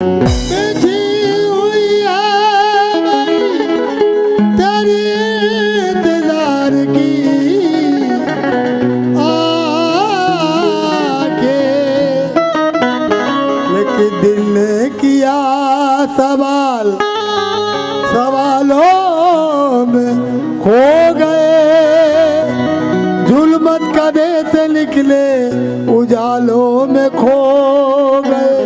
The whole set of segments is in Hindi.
बैठी हुई है तेरे इंतजार की आके, लेकिन दिल ने किया सवाल, सवालों में खो गए। जुल्मत कदे से निकले उजालों में खो गए।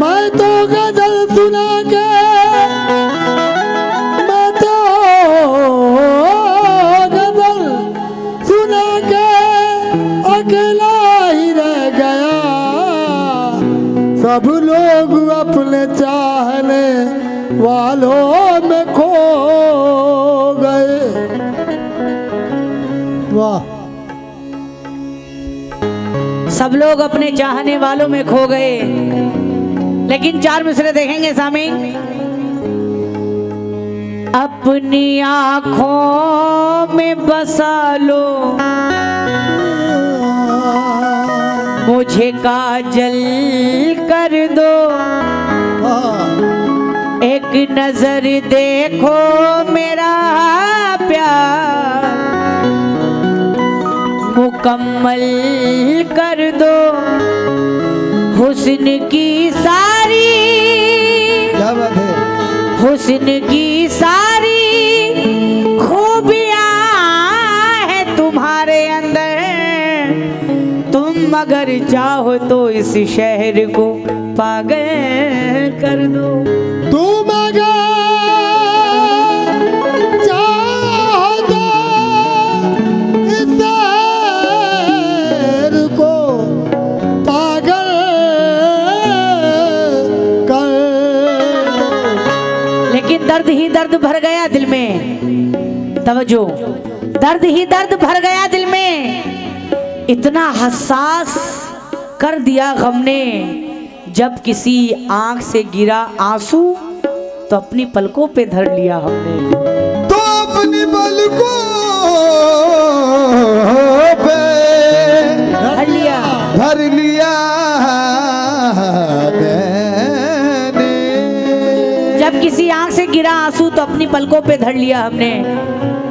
मैं तो गजल सुना के, मैं तो गजल सुना के अकेला ही रह गया। सब लोग अपने चाहने वालों में खो गए। वाह। सब लोग अपने चाहने वालों में खो गए, लेकिन चार मिसरे देखेंगे सामीन। अपनी आंखों में बसा लो मुझे काजल कर दो, एक नजर देखो मेरा प्यार मुकम्मल कर दो। हुस्न की सारी, क्या बात है, हुस्न की सारी खूबियां है तुम्हारे अंदर। तुम अगर चाहो तो इस शहर को पागल कर दो। तुम अगर चाहो तो इस शहर को पागल कर दो। लेकिन दर्द ही दर्द भर गया दिल में, तवज्जो, दर्द ही दर्द भर गया दिल में। इतना हसास कर दिया गम ने, जब किसी आंख से गिरा आंसू तो अपनी पलकों पे धर लिया हमने। तो अपनी पलकों पे धर लिया, भर लिया मैंने। जब किसी आंख से गिरा आंसू तो अपनी पलकों पे धर लिया हमने।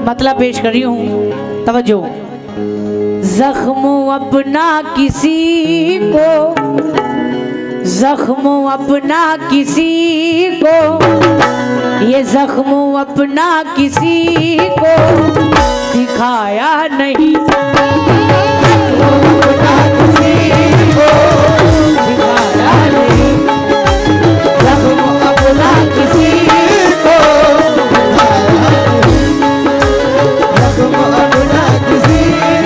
मतलब पेश कर रही हूं, तवज्जो। जख्म अपना किसी को, जख्म अपना किसी को, ये जख्म अपना किसी को दिखाया नहीं। अपना किसी को दिखाया नहीं, जख्म अपना किसी को, जख्म अपना किसी को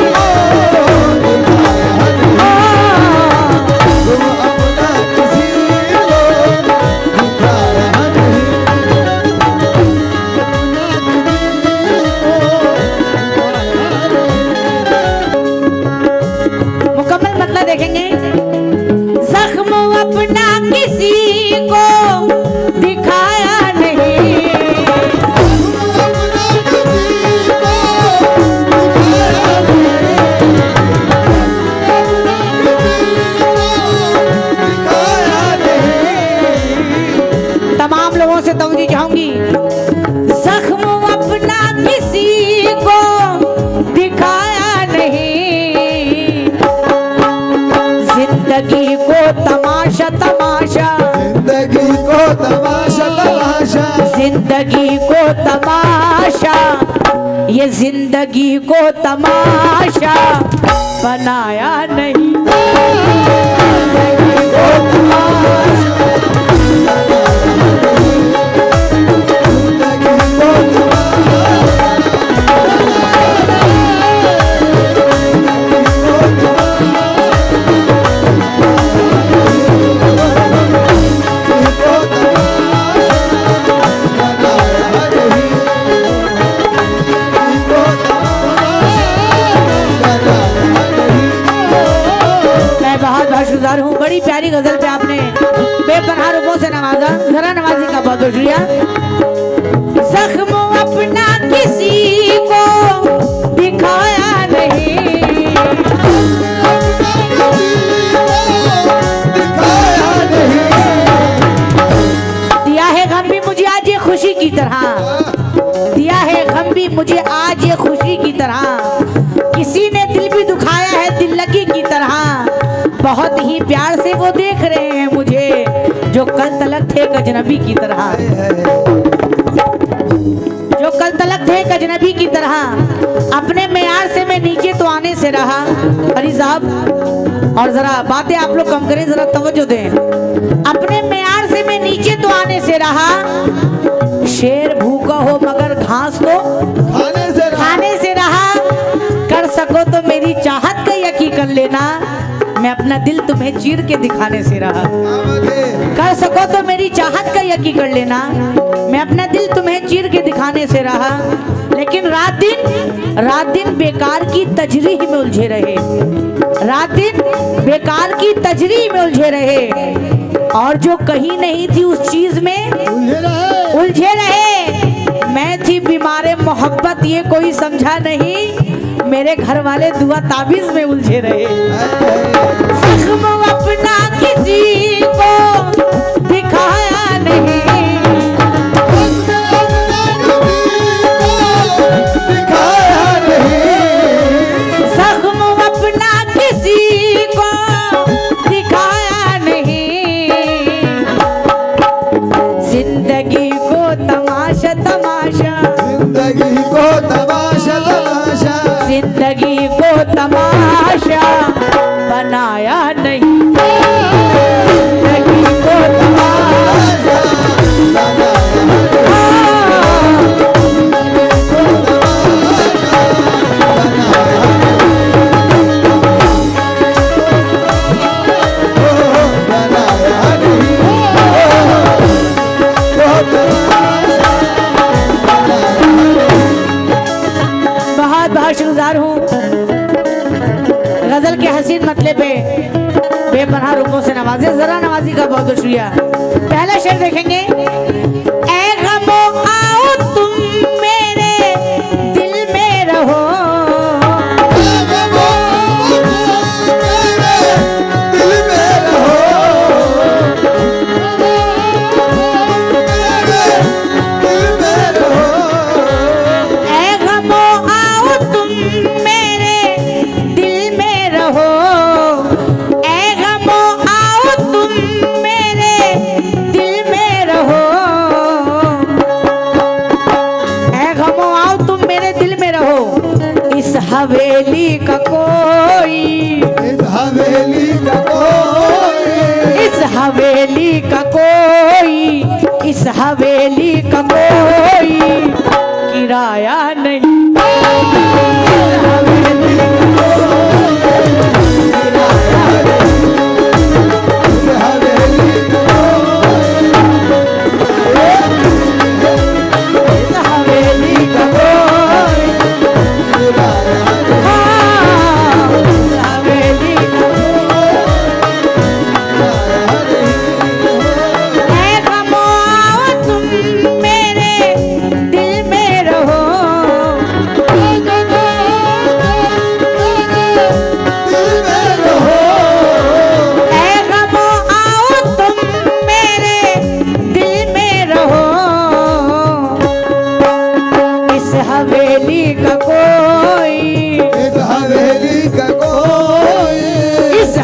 देखेंगे। जख्म अपना किसी को दिखाया नहीं, तमाम लोगों से तवज्जो चाहूंगी। जख्म अपना किसी को दिखाया नहीं, जिंदगी को तमाशा तमाशा, जिंदगी को तमाशा तमाशा, जिंदगी को तमाशा, ये जिंदगी को तमाशा बनाया नहीं। जिंदगी को तमाशा, हूँ। बड़ी प्यारी गजल पे आपने बेपनाह रूपों से नवाजा, जरा नवाजी का बहुत शुक्रिया। जख्म अपना किसी को दिखाया नहीं, दिखाया नहीं, की तरह, दिया है गम भी मुझे आज ये खुशी की तरह। किसी ने दिल भी दुखाया है दिल लगी की तरह, बहुत ही प्यार से वो देख रहे हैं मुझे, जो कल तलक थे अजनबी की तरह, जो कल तलक थे अजनबी की तरह। अपने मेयार से मैं नीचे तो आने से रहा। अली साहब, और जरा बातें आप लोग कम करें, जरा तवज्जो दें। अपने मेयार से मैं नीचे तो आने से रहा, शेर भूखा हो मगर घास तो खाने से रहा। कर सको तो मेरी चाहत का यकीन कर लेना, मैं अपना दिल तुम्हें चीर के दिखाने से रहा। कर सको तो मेरी चाहत का यकीन कर लेना, मैं अपना दिल तुम्हें चीर के दिखाने से रहा। लेकिन रात दिन बेकार की तजरीह में उलझे रहे, रात दिन बेकार की तजरीह में उलझे रहे, और जो कहीं नहीं थी उस चीज में उलझे रहे। मैं थी बीमारे मोहब्बत ये कोई समझा नहीं, मेरे घर वाले दुआ ताबीज में उलझे रहे। जख्म अपना किसी को दिखाया नहीं, जख्म अपना किसी को दिखाया नहीं। जिंदगी को तमाशा तमाशा, जिंदगी को तमाशा तमाशा, जिंदगी को तमाशा बनाया नहीं, जिंदगी को तमाशा बनाया शुक्रगुजार हूँ गजल के हसीन मतले पे बेपनाह रूपों से नवाजे। जरा नवाजी का बहुत बहुत शुक्रिया। पहला शेर देखेंगे। ऐ गमो आओ तुम मेरे दिल में रहो, हवेली का कोई, इस हवेली का कोई, इस हवेली का कोई, इस हवेली का कोई किराया नहीं।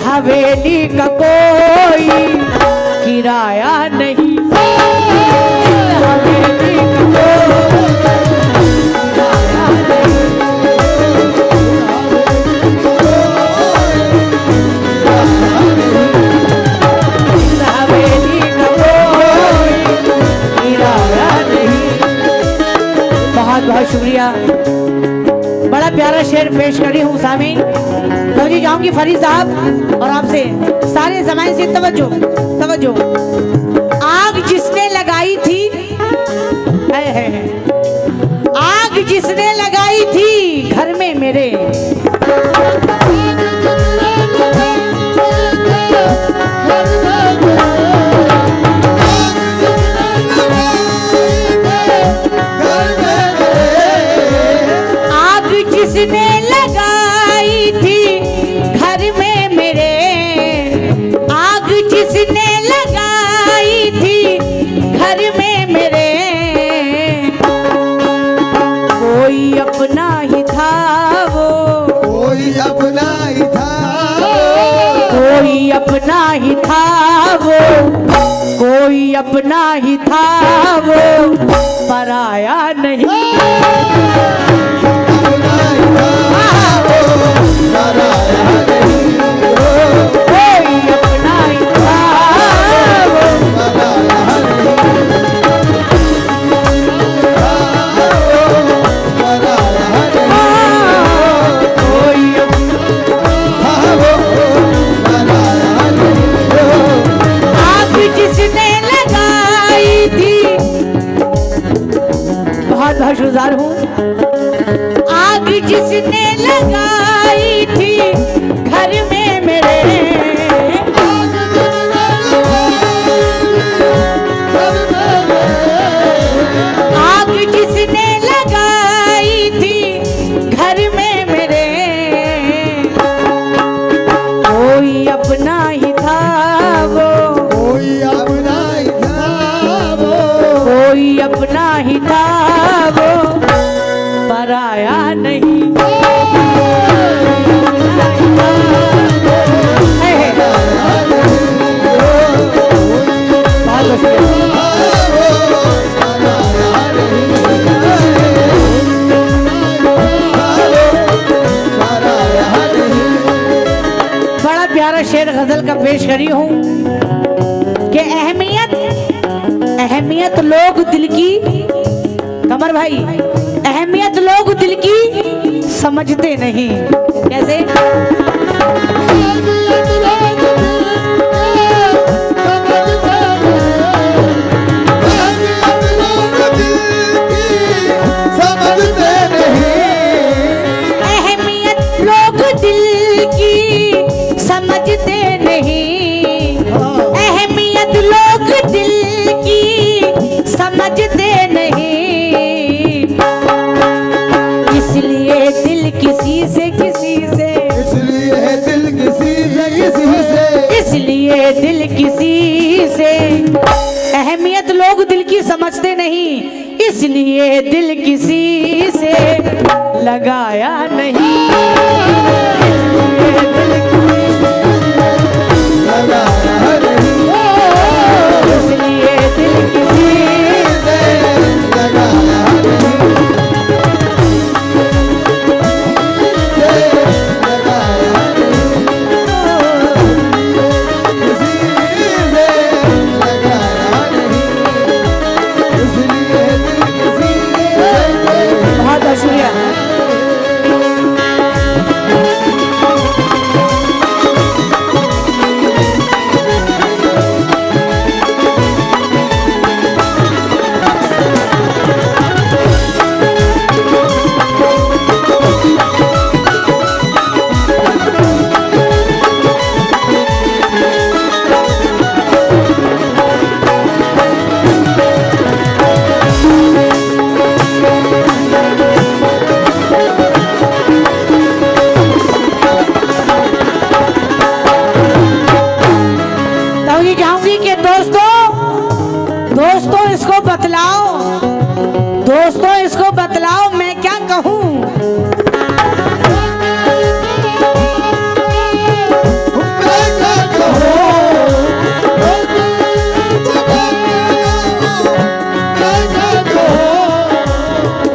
हवेली का कोई किराया नहीं, हवेली का हवेली का कोई किराया नहीं। बहुत बहुत शुक्रिया। बड़ा प्यारा शेर पेश करी हूँ सामीन। तो जी जाऊंगी फरीद साहब और आपसे सारे ज़माने से तवज्जो तवज्जो। आग जिसने लगाई थी, आग जिसने लगाई थी घर में मेरे, आग जिसने लगाई थी घर में मेरे, आग जिसने लगाई थी घर में मेरे, अपना ही था वो पराया नहीं। होशियार हूँ। आग जिसने लगाई थी घर में मेरे, आग जिसने लगाई थी घर में मेरे, कोई अपना ही था वो, कोई अपना ही था वो, कोई अपना ही था वो पराया नहीं। बड़ा प्यारा शेर गजल का पेश करी हूँ कि अहमियत लोग दिल की, कमर भाई, अहमियत लोग दिल की समझते नहीं। कैसे? अहमियत लोग दिल की समझते नहीं, अहमियत लोग दिल की समझते नहीं, इसलिए दिल किसी से, इसलिए दिल किसी से अहमियत लोग दिल की समझते नहीं, इसलिए दिल किसी से लगाया नहीं। इसलिए दिल किसी दोस्तों इसको बतलाओ मैं क्या कहूँ।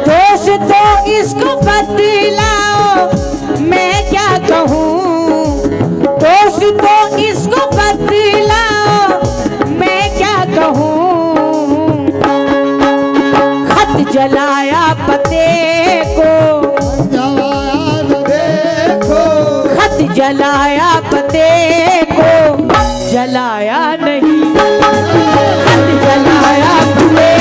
दोस्तों इसको बतलाओ मैं क्या कहूँ, दोस्तों इसको बतलाओ मैं क्या कहूँ। जलाया पते को, खत जलाया पते को जलाया नहीं, खत जलाया पते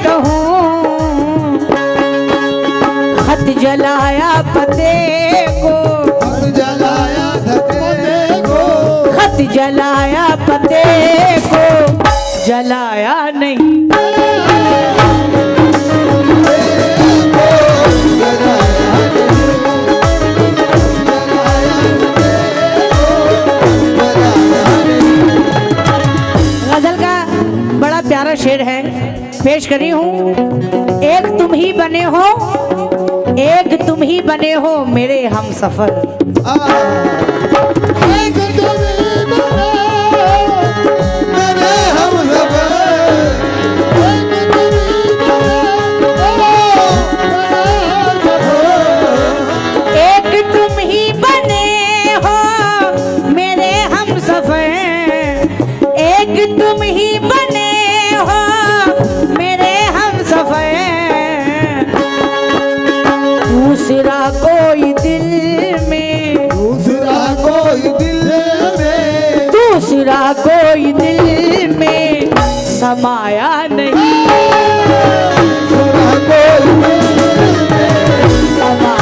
कहूँ खत जलाया पते को, जलाया धते को, खत जलाया पते को, जलाया नहीं। गजल का बड़ा प्यारा शेर है, पेश करी हूँ। एक तुम ही बने हो, एक तुम ही बने हो मेरे हम सफर। एक तुम ही बने मेरे हमसफर, एक तुम ही बने हो मेरे हमसफर, एक तुम ही बने हो मेरे हमसफर। दूसरा कोई दिल में, दूसरा कोई दिल में, दूसरा कोई दिल में समाया नहीं, दूसरा कोई दिल में समाया।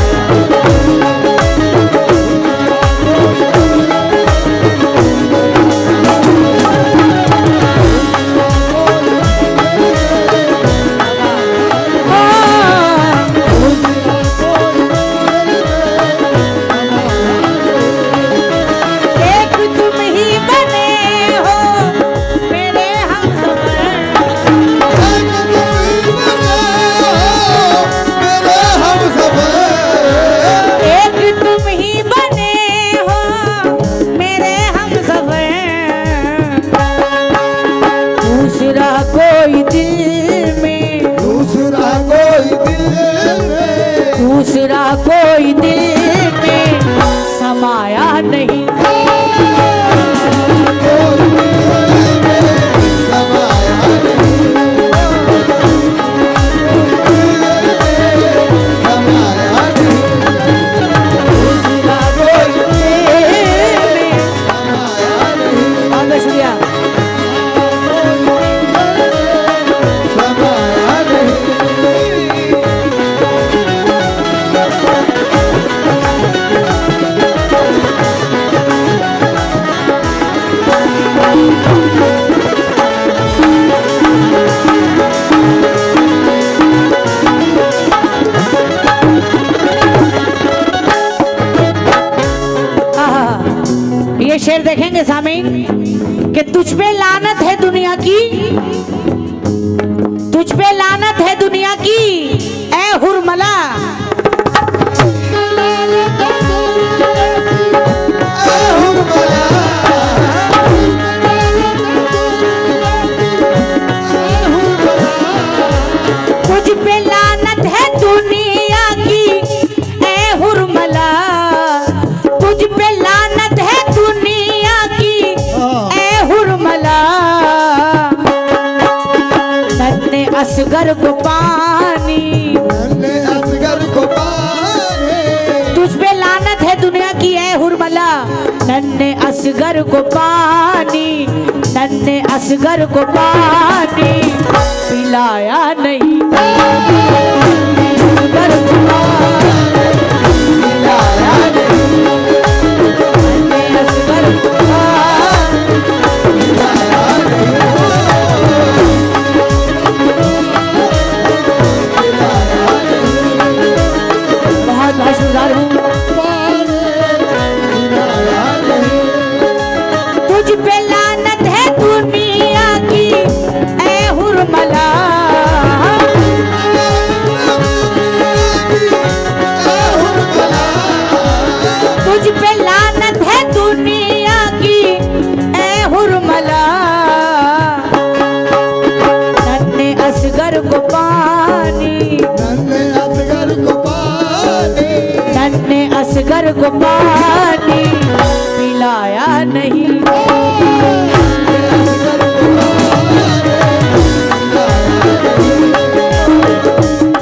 एक तुम ही बने हो मेरे हमसफर, एक तुम ही बने हो मेरे हमसफर। दूसरा कोई दिल में, दूसरा कोई दिल में, दूसरा कोई दिल में समाया नहीं। दूसरा कोई दिल में, बहुत बहुत शुक्रिया। ये शेर देखेंगे सामीन कि तुझ पे लानत है दुनिया की, तुझ पे लानत है दुनिया की ऐ हुरमला। तुझ पे लानत है दुनिया की ऐ हुरमला, तुझ पे लानत है दुनिया की ऐ हुरमला। नन्हे असगर को पानी, नन्हे असगर को पानी, तुझ पे लानत है दुनिया की ऐ हुरमला। नन्हे असगर को पानी, नन्हे असगर को पानी पिलाया नहीं, असगर को पानी पिलाया नहीं, नन्हे असगर को पानी पिलाया नहीं। बहुत बहुत शुक्रिया हूँ। तुझ पे लानत है दुनिया की ऐ हुरमला, तुझ पे लानत है दुनिया की ऐ हुरमला। नन्हे असगर को पानी, नन्हे असगर को पानी, नन्हे असगर को पानी पिलाया नहीं।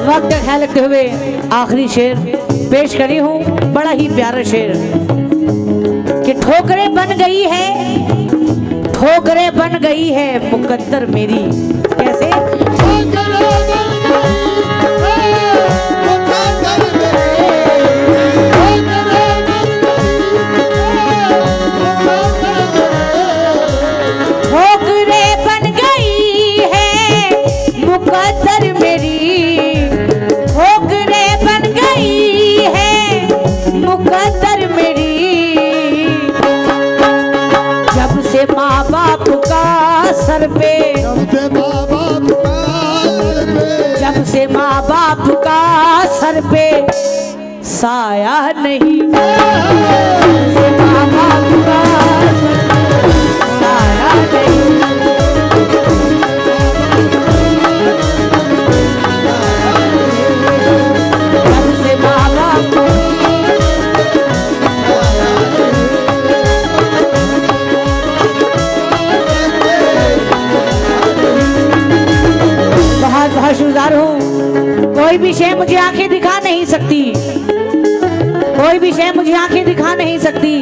वक्त का ख्याल रखते हुए आखिरी शेर पेश करी हूँ, बड़ा ही प्यारा शेर कि ठोकरें बन गई है, ठोकरें बन गई है मुकद्दर मेरी। कैसे? जब से माँ बाप का सर पे साया नहीं, जब से माँ बाप का साया नहीं, जब से माँ बाप बहुत शुक्रगुजार हूँ। कोई भी शय मुझे आंखें दिखा नहीं सकती, कोई भी शय मुझे आंखें दिखा नहीं सकती,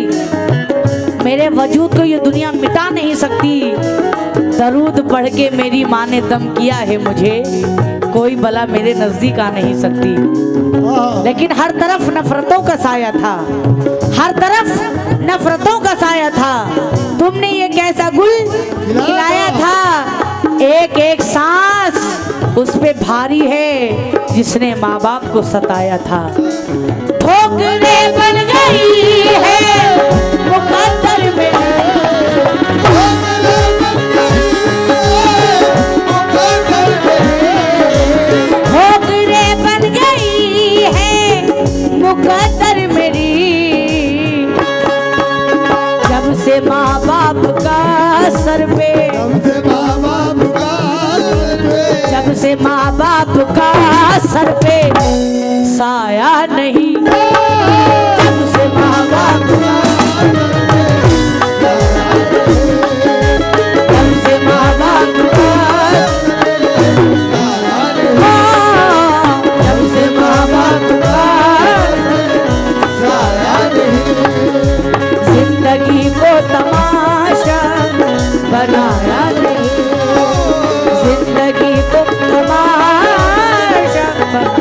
मेरे वजूद को ये दुनिया मिटा नहीं सकती। दरूद पढ़ के मेरी माँ ने दम किया है मुझे, कोई बला मेरे नजदीक आ नहीं सकती। लेकिन हर तरफ नफरतों का साया था, हर तरफ नफरतों का साया था। तुमने ये कैसा गुल खिलाया था, एक एक सांस उस पे भारी है जिसने माँ बाप को सताया था। ठोकरें बन गई है मुकद्दर में, ठोकरें बन गई है मुकद्दर मेरी, जब से माँ बाप का सर पे, जब से माँ बाप का सर पे साया नहीं, जब से माँ बाप का, जब से माँ बाप का, जब से माँ बाप का साया नहीं, जिंदगी को तमाशा बनाया नहीं, जिंदगी को तमाशा बनाया।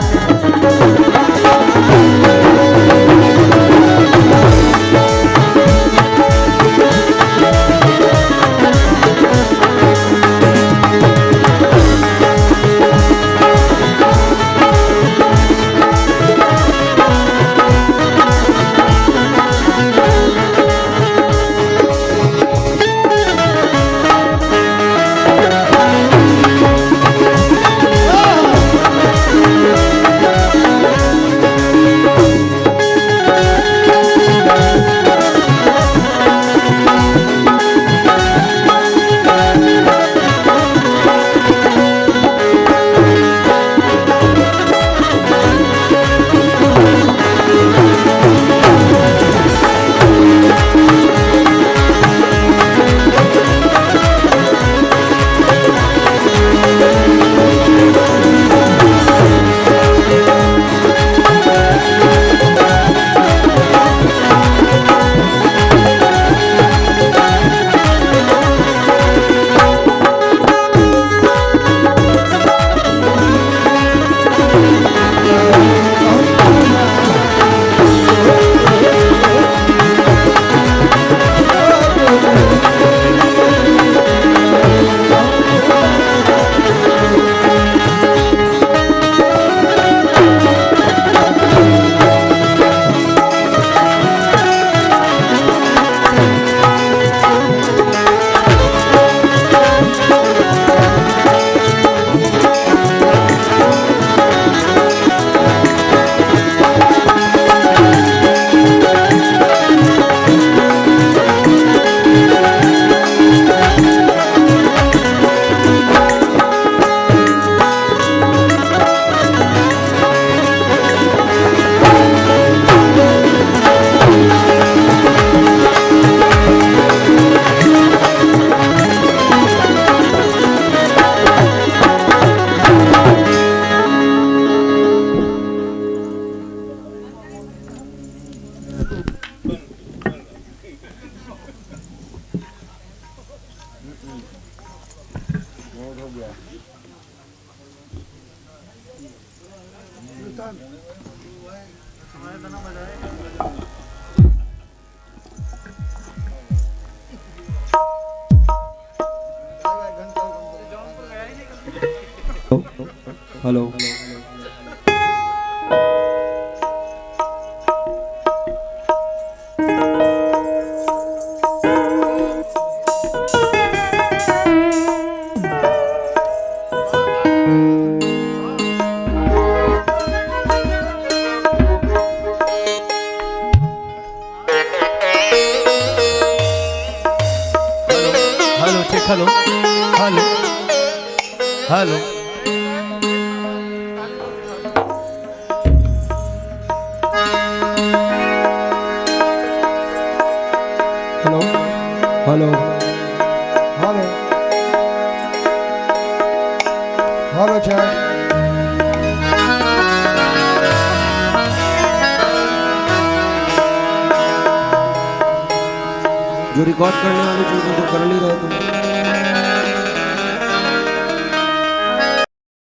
Hello hello hello hello check जो रिकॉर्ड करने वाली चीजें तो कर नहीं रहे तुम